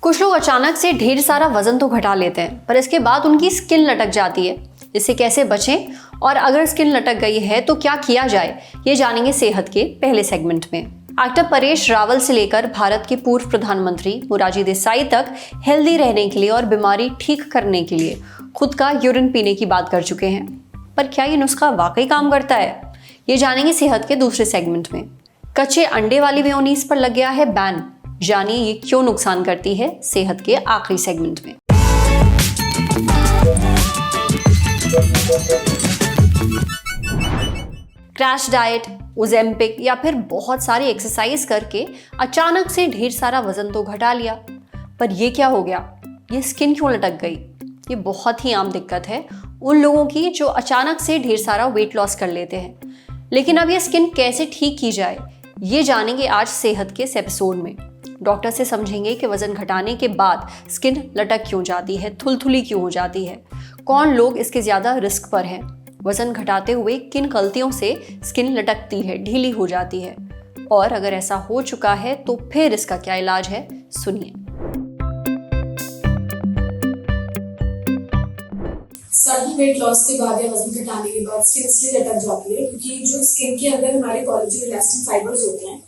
कुछ लोग अचानक से ढेर सारा वजन तो घटा लेते हैं, पर इसके बाद उनकी स्किन लटक जाती है। इससे कैसे बचें और अगर स्किन लटक गई है तो क्या किया जाए, ये जानेंगे सेहत के पहले सेगमेंट में। एक्टर परेश रावल से लेकर भारत के पूर्व प्रधानमंत्री मोरारजी देसाई तक हेल्दी रहने के लिए और बीमारी ठीक करने के लिए खुद का यूरिन पीने की बात कर चुके हैं। पर क्या ये नुस्खा वाकई काम करता है, ये जानेंगे सेहत के दूसरे सेगमेंट में। कच्चे अंडे वाली मेयोनीज पर लग गया है बैन, जानिए ये क्यों नुकसान करती है, सेहत के आखिरी सेगमेंट में। क्रैश डाइट, ओजेम्पिक या फिर बहुत सारी एक्सरसाइज करके अचानक से ढेर सारा वजन तो घटा लिया, पर ये क्या हो गया, ये स्किन क्यों लटक गई? ये बहुत ही आम दिक्कत है उन लोगों की जो अचानक से ढेर सारा वेट लॉस कर लेते हैं। लेकिन अब ये स्किन कैसे ठीक की जाए, ये जानेंगे आज सेहत के इस एपिसोड में। डॉक्टर से समझेंगे कि वजन घटाने के बाद स्किन लटक क्यों जाती है, थुलथुली क्यों हो जाती है, कौन लोग इसके ज़्यादा रिस्क पर हैं, वजन घटाते हुए किन गलतियों से स्किन लटकती है, ढीली हो जाती है, और अगर ऐसा हो चुका है तो फिर इसका क्या इलाज है, सुनिए। सडन वेट लॉस के बाद या वजन घटाने के बाद स्किन इसलिए लटक जाती है क्योंकि जो स्किन के अंदर हमारे कोलेजन इलास्टिन फाइबर्स होते हैं,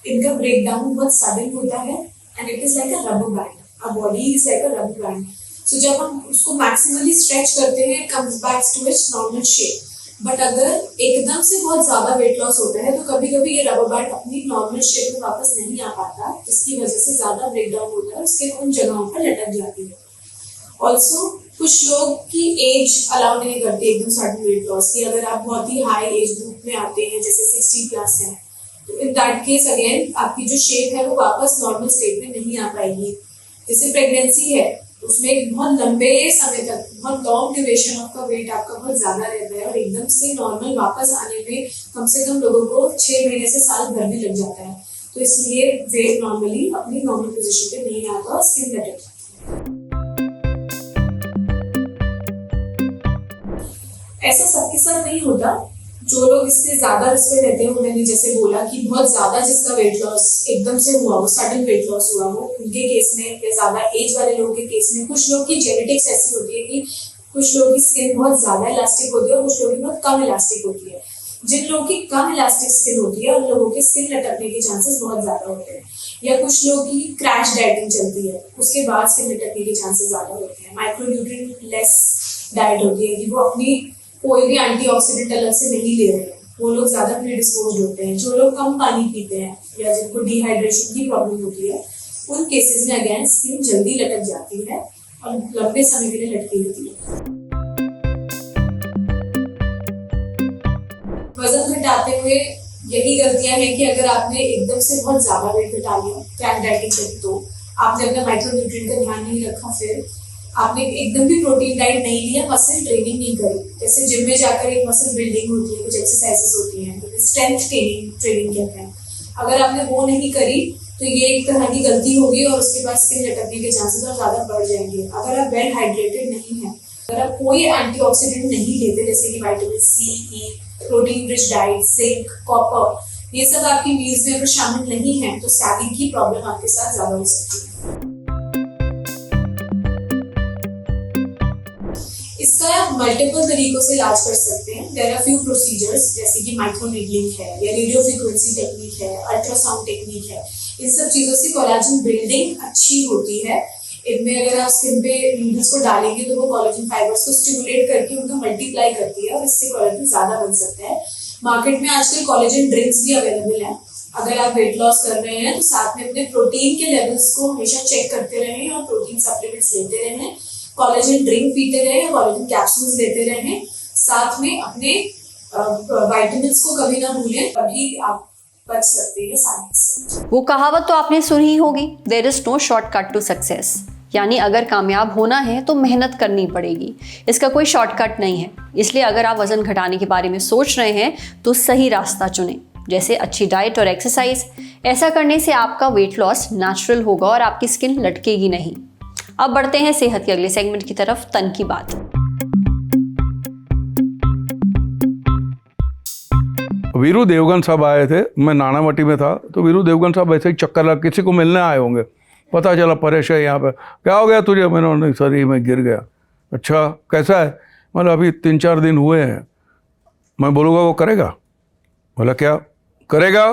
इनका ब्रेकडाउन बहुत सडन होता है and it is like a rubber band. Our body is like a rubber band. So जब हम उसको मैक्सिमली स्ट्रेच करते हैं, it comes back to its normal shape. But अगर एकदम से बहुत ज्यादा वेट लॉस होता है तो कभी कभी ये रबर बैंड अपनी नॉर्मल शेप में वापस नहीं आ पाता, जिसकी वजह से ज्यादा ब्रेकडाउन होता है और स्किन उन जगहों पर लटक जाती है। ऑल्सो कुछ लोग की एज अलाउ नहीं करती एकदम सडन वेट लॉस की। अगर आप बहुत ही हाई एज ग्रुप में आते हैं, जैसे 60 प्लस है, तो इन दैट केस अगेन आपकी जो शेप है वो वापस नॉर्मल स्टेट में नहीं आ पाएगी। जैसे प्रेगनेंसी है, उसमें बहुत लंबे समय तक, बहुत लॉन्ग ड्यूरेशन आपका वेट आपका बहुत ज्यादा रहता है और एकदम से नॉर्मल वापस आने में कम से कम लोगों को 6 महीने से साल भर भी लग जाता है। तो इसलिए वेट नॉर्मली अपनी नॉर्मल पोजिशन पे नहीं आता और स्किन लटक जाती है। ऐसा सबके साथ नहीं होता। जो लोग इससे ज्यादा रिस्क पे रहते हैं, मैंने जैसे बोला कि बहुत ज्यादा जिसका वेट लॉस एकदम से हुआ हो, सडन वेट लॉस हुआ हो, उनके केस में या ज्यादा एज वाले लोगों के केस में कुछ लोग की जेनेटिक्स ऐसी होती है कि कुछ लोगों की स्किन बहुत ज्यादा इलास्टिक होती है और कुछ लोगों की बहुत कम इलास्टिक होती है। जिन लोगों की कम इलास्टिक स्किन होती है उन लोगों की स्किन लटकने के चांसेस बहुत ज्यादा होते हैं। या कुछ लोगों की क्रैश डाइटिंग चलती है, उसके बाद स्किन लटकने के चांसेस ज्यादा होते हैं। माइक्रोन्यूट्रिएंट लेस डाइट होती है कि वो अपनी कोई भी एंटीऑक्सीडेंट अलग से नहीं ले रहे हैं, वो लोग ज्यादा प्रीडिस्पोज्ड होते हैं। जो लोग कम पानी पीते हैं या जिनको डिहाइड्रेशन की प्रॉब्लम होती है, उन केसेस में अगेन स्किन जल्दी लटक जाती है और लंबे समय के लिए लटकी रहती है। वजन घटाते हुए यही गलतियां हैं कि अगर आपने एकदम से बहुत ज्यादा वेट घटा लिया क्रैश डाइटिंग से, तो आपने अपना माइक्रोन्यूट्रिएंट का ध्यान नहीं रखा, फिर आपने एकदम भी प्रोटीन डाइट नहीं लिया, मसल ट्रेनिंग नहीं करी। जैसे जिम में जाकर एक मसल बिल्डिंग होती है, कुछ एक्सरसाइजेस होती हैं, तो स्ट्रेंथ ट्रेनिंग कहते हैं। अगर आपने वो नहीं करी तो ये एक तरह की गलती होगी और उसके बाद स्किन लटकने के चांसेस और ज्यादा बढ़ जाएंगे। अगर आप वेल हाइड्रेटेड नहीं है, अगर आप कोई एंटीऑक्सीडेंट नहीं लेते, जैसे कि vitamin C, E, protein rich diet, zinc, copper, ये सब आपकी मील्स में अगर शामिल नहीं है तो सैगिंग की प्रॉब्लम आपके साथ ज्यादा हो सकती है। इसका आप मल्टीपल तरीकों से इलाज कर सकते हैं। देयर आर फ्यू प्रोसीजर्स, जैसे कि माइक्रोनीडलिंग है या रेडियो फ्रीक्वेंसी टेक्निक है, अल्ट्रासाउंड टेक्निक है। इन सब चीजों से कोलेजन बिल्डिंग अच्छी होती है। इनमें अगर आप स्किन पे नीडल्स को डालेंगे तो वो कोलेजन फाइबर्स को स्टिमुलेट करके उनको मल्टीप्लाई करती है और इससे कोलेजन ज्यादा बन सकता है। मार्केट में आजकल कोलेजन ड्रिंक्स भी अवेलेबल हैं। अगर आप वेट लॉस कर रहे हैं तो साथ में अपने प्रोटीन के लेवल्स को हमेशा चेक करते रहें और प्रोटीन सप्लीमेंट्स लेते रहें। कोलेजन ड्रिंक पीते रहे, कोलेजन कैप्सूल्स लेते रहे, साथ में अपने विटामिन्स को कभी ना भूलें, तभी आप बच सकते हैं साइंस से। वो कहावत तो आपने सुनी ही होगी, there is no shortcut to success, यानी अगर कामयाब होना है तो मेहनत करनी पड़ेगी, इसका कोई शॉर्टकट नहीं है। इसलिए अगर आप वजन घटाने के बारे में सोच रहे हैं तो सही रास्ता चुनें, जैसे अच्छी डाइट और एक्सरसाइज। ऐसा करने से आपका वेट लॉस नेचुरल होगा और आपकी स्किन लटकेगी नहीं। अब बढ़ते हैं सेहत के अगले सेगमेंट की तरफ, तन की बात। वीरू देवगन साहब आए थे, मैं नानावटी में था, तो वीरू देवगन साहब ऐसे ही चक्कर लगा, किसी को मिलने आए होंगे, पता चला परेश है यहाँ पे, क्या हो गया तुझे? मैंने नहीं सर ये मैं गिर गया। अच्छा कैसा है? मतलब अभी 3-4 दिन हुए हैं। मैं बोलूँगा वो करेगा? बोला क्या करेगा?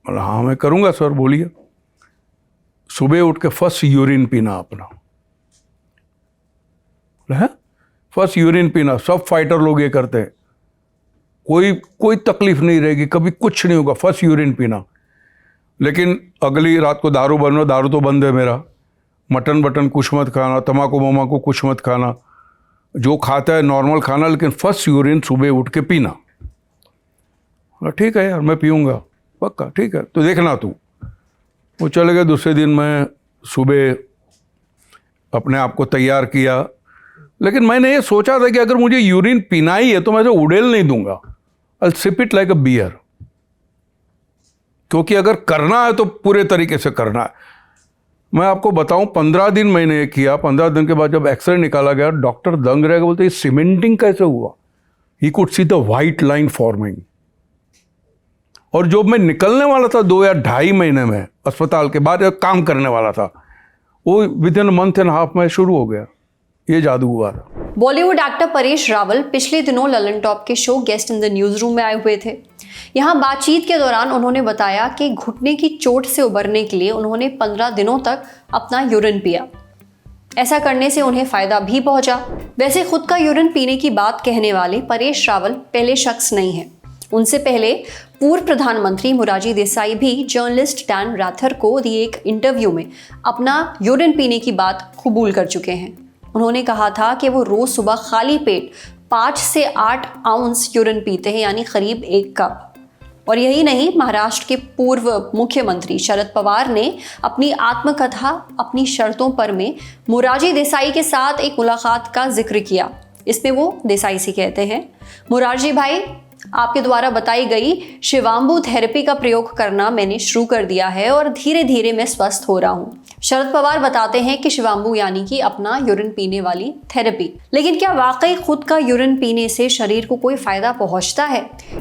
बोला हाँ मैं करूँगा सर, बोलिए। सुबह उठ के फर्स्ट यूरिन पीना अपना है, फर्स्ट यूरिन पीना। सब फाइटर लोग ये करते हैं, कोई तकलीफ नहीं रहेगी, कभी कुछ नहीं होगा, फर्स्ट यूरिन पीना। लेकिन अगली रात को दारू बनो, दारू तो बंद है मेरा, मटन बटन कुछ मत खाना, तम्बाकू ममाकू कुछ मत खाना, जो खाता है नॉर्मल खाना, लेकिन फर्स्ट यूरिन सुबह उठ के पीना। ठीक है यार मैं पीऊँगा पक्का, ठीक है तो देखना तू। वो चले गए। दूसरे दिन मैं सुबह अपने आप को तैयार किया, लेकिन मैंने ये सोचा था कि अगर मुझे यूरिन पीना ही है तो मैं तो उड़ेल नहीं दूंगा, I sip it like a beer. क्योंकि अगर करना है तो पूरे तरीके से करना है। मैं आपको बताऊं 15 दिन मैंने ये किया। 15 दिन के बाद जब एक्सरे निकाला गया, डॉक्टर दंग रह गए, बोलते ये सीमेंटिंग कैसे हुआ? He could see the white line forming. और जो मैं निकलने वाला था 2 या 2.5 महीने में अस्पताल के बाद काम करने वाला था, वो with in month and half में शुरू हो गया। ये जादू हुआ था। बॉलीवुड एक्टर परेश रावल पिछले दिनों ललन टॉप के show guest in the news room में आए हुए थे। यहाँ बातचीत के दौरान उन्होंने बताया कि घुटने की चोट से उबरने के लिए उन्होंने 15 दिनों तक अपना यूरिन पिया। ऐसा करने से उन्हें फायदा भी पहुंचा। वैसे खुद का यूरिन पीने की बात कहने वाले परेश रावल पहले शख्स नहीं है। उनसे पहले पूर्व प्रधानमंत्री मोरारजी देसाई भी जर्नलिस्ट डैन राथर को दिए एक इंटरव्यू में अपना यूरिन पीने की बात कबूल कर चुके हैं। उन्होंने कहा था कि वो रोज सुबह खाली पेट 5 से 8 आउंस यूरिन पीते हैं, यानी करीब 1 कप। और यही नहीं, महाराष्ट्र के पूर्व मुख्यमंत्री शरद पवार ने अपनी आत्मकथा अपनी शर्तों पर में मोरारजी देसाई के साथ एक मुलाकात का जिक्र किया। इसमें वो देसाई से कहते हैं, मोरारजी भाई आपके द्वारा बताई गई शिवाम्बू थेरेपी का प्रयोग करना मैंने शुरू कर दिया है और धीरे धीरे मैं स्वस्थ हो रहा हूँ। शरद पवार बताते हैं कि शिवाम्बू यानी कि अपना यूरिन पीने वाली थेरेपी। लेकिन क्या वाकई खुद का यूरिन पीने से शरीर को कोई फायदा पहुंचता है?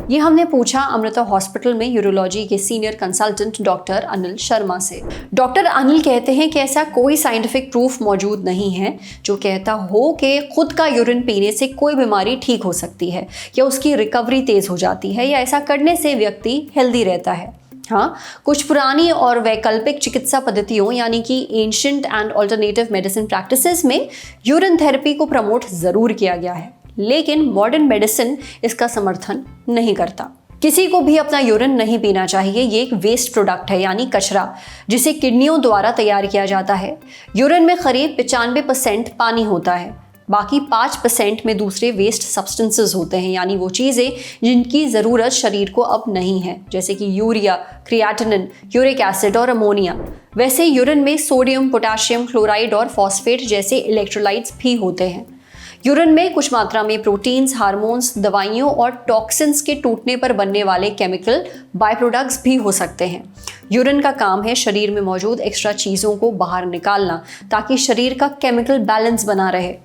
ये हमने पूछा अमृता हॉस्पिटल में यूरोलॉजी के senior consultant doctor Anil Sharma से। डॉक्टर अनिल कहते हैं कि ऐसा कोई साइंटिफिक प्रूफ मौजूद नहीं है जो कहता हो कि खुद का यूरिन पीने से कोई बीमारी ठीक हो सकती है या उसकी रिकवरी तेज हो जाती है या ऐसा करने से व्यक्ति हेल्दी रहता है। हाँ, कुछ पुरानी और वैकल्पिक चिकित्सा पद्धतियों यानी कि ancient and alternative medicine practices में यूरिन थेरेपी को प्रमोट जरूर किया गया है, लेकिन मॉडर्न मेडिसिन इसका समर्थन नहीं करता। किसी को भी अपना यूरिन नहीं पीना चाहिए। ये एक वेस्ट प्रोडक्ट है यानी कचरा, जिसे किडनियों द्वारा तैयार किया जाता है। यूरिन में करीब 95% पानी होता है, बाकी 5% में दूसरे वेस्ट सब्सटेंसेस होते हैं, यानी वो चीज़ें जिनकी ज़रूरत शरीर को अब नहीं है, जैसे कि यूरिया, क्रिएटिनिन, यूरिक एसिड और अमोनिया। वैसे यूरिन में सोडियम, पोटेशियम क्लोराइड और फॉस्फेट जैसे इलेक्ट्रोलाइट्स भी होते हैं। यूरिन में कुछ मात्रा में प्रोटीन्स, हार्मोन्स, दवाइयों और टॉक्सिन्स के टूटने पर बनने वाले केमिकल बाय प्रोडक्ट्स भी हो सकते हैं। यूरिन का काम है शरीर में मौजूद एक्स्ट्रा चीज़ों को बाहर निकालना ताकि शरीर का केमिकल बैलेंस बना रहे।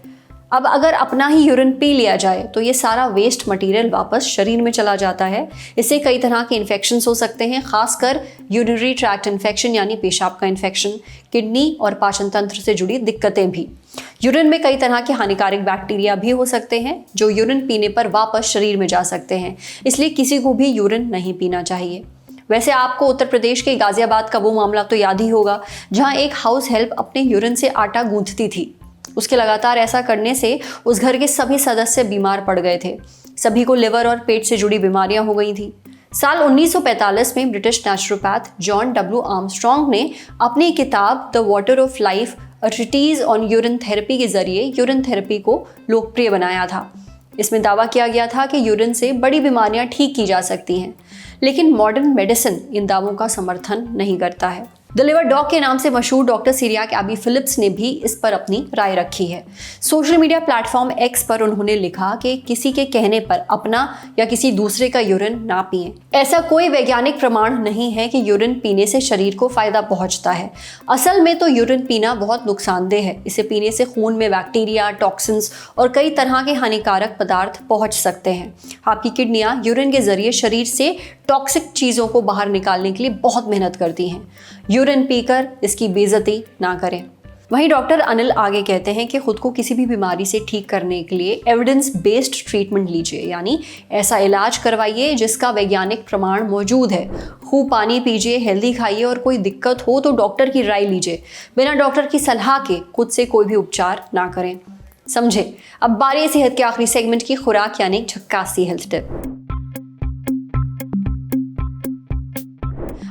अब अगर अपना ही यूरिन पी लिया जाए तो ये सारा वेस्ट मटेरियल वापस शरीर में चला जाता है। इससे कई तरह के इन्फेक्शंस हो सकते हैं, खासकर यूरिनरी ट्रैक्ट इन्फेक्शन यानी पेशाब का इन्फेक्शन, किडनी और पाचन तंत्र से जुड़ी दिक्कतें भी। यूरिन में कई तरह के हानिकारक बैक्टीरिया भी हो सकते हैं जो यूरिन पीने पर वापस शरीर में जा सकते हैं, इसलिए किसी को भी यूरिन नहीं पीना चाहिए। वैसे आपको उत्तर प्रदेश के गाजियाबाद का वो मामला तो याद ही होगा जहाँ एक हाउस हेल्प अपने यूरिन से आटा गूंथती थी। उसके लगातार ऐसा करने से उस घर के सभी सदस्य बीमार पड़ गए थे। सभी को लिवर और पेट से जुड़ी बीमारियां हो गई थी। साल 1945 में British naturopath John W Armstrong ने अपनी किताब the water of life a treatise on urine therapy के जरिए यूरिन थेरेपी को लोकप्रिय बनाया था। इसमें दावा किया गया था कि यूरिन से बड़ी बीमारियां ठीक की जा सकती हैं, लेकिन मॉडर्न मेडिसिन इन दावों का समर्थन नहीं करता है। द लिवर डॉग के नाम से मशहूर डॉक्टर सीरियाक एबी फिलिप्स ने भी इस पर अपनी राय रखी है। सोशल मीडिया प्लेटफॉर्म एक्स पर उन्होंने लिखा कि किसी के कहने पर अपना या किसी दूसरे का यूरिन ना पिएं। ऐसा कोई वैज्ञानिक प्रमाण नहीं है कि यूरिन पीने से शरीर को फायदा पहुंचता है। असल में तो यूरिन पीना बहुत नुकसानदेह है। इसे पीने से खून में बैक्टीरिया, टॉक्सिन्स और कई तरह के हानिकारक पदार्थ पहुंच सकते हैं। आपकी किडनियां यूरिन के जरिए शरीर से टॉक्सिक चीज़ों को बाहर निकालने के लिए बहुत मेहनत करती हैं। यूरिन पीकर इसकी बेइज्जती ना करें। वहीं डॉक्टर अनिल आगे कहते हैं कि खुद को किसी भी बीमारी से ठीक करने के लिए एविडेंस बेस्ड ट्रीटमेंट लीजिए, यानी ऐसा इलाज करवाइए जिसका वैज्ञानिक प्रमाण मौजूद है। खूब पानी पीजिए, हेल्दी खाइए और कोई दिक्कत हो तो डॉक्टर की राय लीजिए। बिना डॉक्टर की सलाह के खुद से कोई भी उपचार ना करें। समझे। अब बारी सेहत के आखिरी सेगमेंट की, खुराक यानी झक्कासी हेल्थ टिप।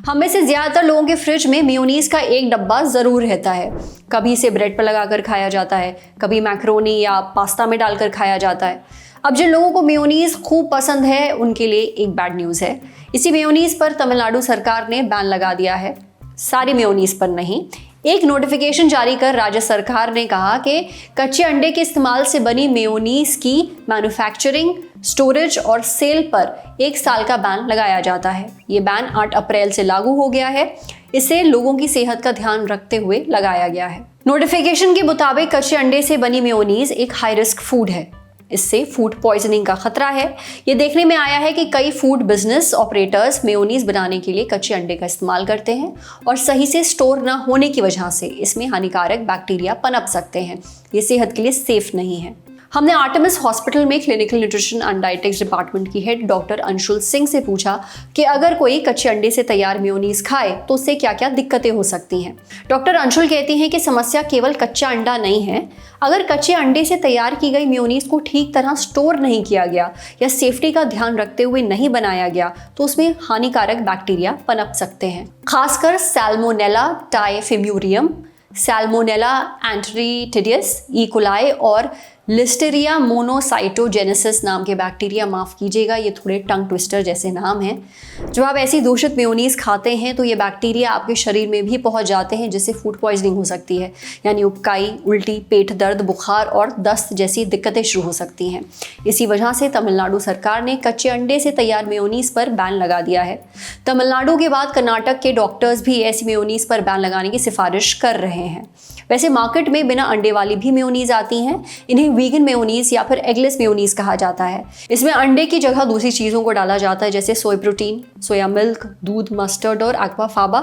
हम में से ज्यादातर लोगों के फ्रिज में मेयोनीज का एक डब्बा जरूर रहता है। कभी इसे ब्रेड पर लगाकर खाया जाता है, कभी मैक्रोनी या पास्ता में डालकर खाया जाता है। अब जिन लोगों को मेयोनीज खूब पसंद है उनके लिए एक बैड न्यूज़ है। इसी मेयोनीज पर तमिलनाडु सरकार ने बैन लगा दिया है। सारी मेयोनीज पर नहीं, एक नोटिफिकेशन जारी कर राज्य सरकार ने कहा कि कच्चे अंडे के इस्तेमाल से बनी मेयोनीज की मैन्युफैक्चरिंग, स्टोरेज और सेल पर 1 साल का बैन लगाया जाता है। ये बैन 8 अप्रैल से लागू हो गया है। इसे लोगों की सेहत का ध्यान रखते हुए लगाया गया है। नोटिफिकेशन के मुताबिक कच्चे अंडे से बनी मेयोनीज एक हाई रिस्क फूड है। इससे फूड पॉइजनिंग का खतरा है। ये देखने में आया है कि कई फूड बिजनेस ऑपरेटर्स मेयोनीज बनाने के लिए कच्चे अंडे का इस्तेमाल करते हैं और सही से स्टोर ना होने की वजह से इसमें हानिकारक बैक्टीरिया पनप सकते हैं। ये सेहत के लिए सेफ नहीं है। हमने आर्टेमिस हॉस्पिटल में clinical nutrition and dietetics department की हेड डॉक्टर अंशुल सिंह से पूछा कि अगर कोई कच्चे अंडे से तैयार मेयोनीज खाए तो उससे क्या क्या दिक्कतें हो सकती हैं। डॉक्टर अंशुल कहती हैं कि समस्या केवल कच्चा अंडा नहीं है। अगर कच्चे अंडे से तैयार की गई मेयोनीज को ठीक तरह स्टोर नहीं किया गया या सेफ्टी का ध्यान रखते हुए नहीं बनाया गया तो उसमें हानिकारक बैक्टीरिया पनप सकते हैं, खासकर salmonella typhimurium, salmonella enteritidis, E coli और लिस्टेरिया मोनोसाइटोजेनेसिस नाम के बैक्टीरिया। माफ़ कीजिएगा, ये थोड़े टंग ट्विस्टर जैसे नाम हैं। जब आप ऐसी दूषित मेयोनीज खाते हैं तो ये बैक्टीरिया आपके शरीर में भी पहुंच जाते हैं, जिससे फूड पॉइजनिंग हो सकती है, यानी उबकाई, उल्टी, पेट दर्द, बुखार और दस्त जैसी दिक्कतें शुरू हो सकती हैं। इसी वजह से तमिलनाडु सरकार ने कच्चे अंडे से तैयार मेयोनीज पर बैन लगा दिया है। तमिलनाडु के बाद कर्नाटक के डॉक्टर्स भी ऐसी मेयोनीज पर बैन लगाने की सिफारिश कर रहे हैं। वैसे मार्केट में बिना अंडे वाली भी मेयोनीज आती हैं। इन्हें वीगन मेयोनीज या फिर एगलेस मेयोनीज कहा जाता है। इसमें अंडे की जगह दूसरी चीज़ों को डाला जाता है, जैसे सोया प्रोटीन, सोया मिल्क, दूध, मस्टर्ड और एक्वाफाबा।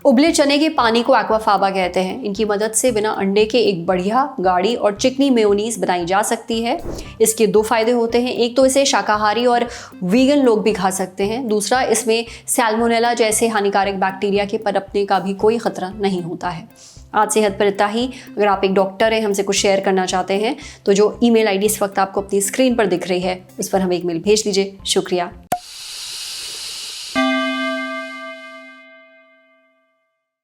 उबले चने के पानी को एक्वाफाबा कहते हैं। इनकी मदद से बिना अंडे के एक बढ़िया, गाढ़ी और चिकनी मेयोनीज बनाई जा सकती है। इसके 2 फायदे होते हैं। एक तो इसे शाकाहारी और वीगन लोग भी खा सकते हैं। दूसरा, इसमें सैल्मोनेला जैसे हानिकारक बैक्टीरिया के पनपने का भी कोई खतरा नहीं होता है। आज सेहत पर इतना ही। अगर आप एक डॉक्टर हैं, हमसे कुछ शेयर करना चाहते हैं तो जो ईमेल आईडी इस वक्त आपको अपनी स्क्रीन पर दिख रही है उस पर हमें एक मेल भेज दीजिए। शुक्रिया।